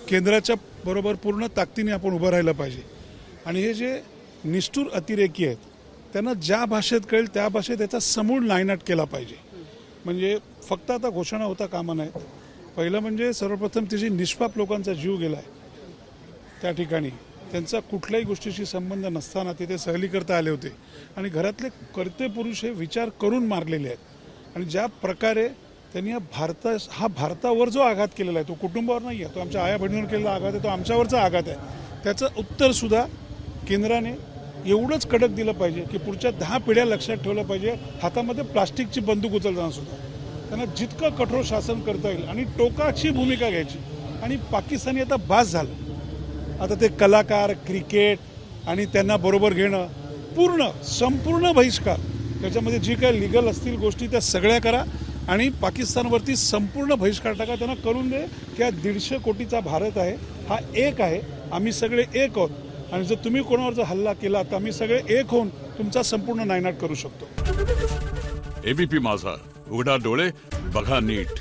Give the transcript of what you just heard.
केंद्राच्या बरोबर पूर्ण ताकदीने आपण उभं राहिलं पाहिजे आणि हे जे निष्ठुर अतिरेकी आहेत त्यांना ज्या भाषेत कळेल त्या भाषेत त्याचा समूळ नायनाट केला पाहिजे. म्हणजे फक्त आता घोषणा होता कामा नाहीत. पहिलं म्हणजे सर्वप्रथम तिची निष्पाप लोकांचा जीव गेला आहे त्या ठिकाणी. त्यांचा कुठल्याही गोष्टीशी संबंध नसताना तिथे सहली करता आले होते आणि घरातले कर्ते पुरुष हे विचार करून मारलेले आहेत. आणि ज्या प्रकारे त्यांनी हा भारतावर जो आघात केलेला आहे तो कुटुंबावर नाही आहे, तो आमच्या आया बहिणीवर केलेला आघात आहे, तो आमच्यावरचा आघात आहे. त्याचं उत्तरसुद्धा केंद्राने एवढंच कडक दिलं पाहिजे की पुढच्या 10 पिढ्या लक्षात ठेवलं पाहिजे. हातामध्ये प्लास्टिकची बंदूक उचलताना सुद्धा त्यांना जितकं कठोर शासन करता येईल आणि टोकाची भूमिका घ्यायची. आणि पाकिस्तानी आता बास झालं. आता ते कलाकार, क्रिकेट आणि त्यांना बरोबर घेणं, संपूर्ण बहिष्कार, त्याच्यामध्ये जी काही लिगल असतील गोष्टी त्या सगळ्या करा आणि पाकिस्तानवरती संपूर्ण बहिष्कार टाका. त्यांना करून दे की हा 150 कोटीचा भारत आहे, हा एक आहे, आम्ही सगळे एक आहोत आणि जर तुम्ही कोणावर जर हल्ला केला तर आम्ही सगळे एक होऊन तुमचा संपूर्ण नायनाट करू शकतो. एबीपी माझा, उघडा डोळे बघा नीट.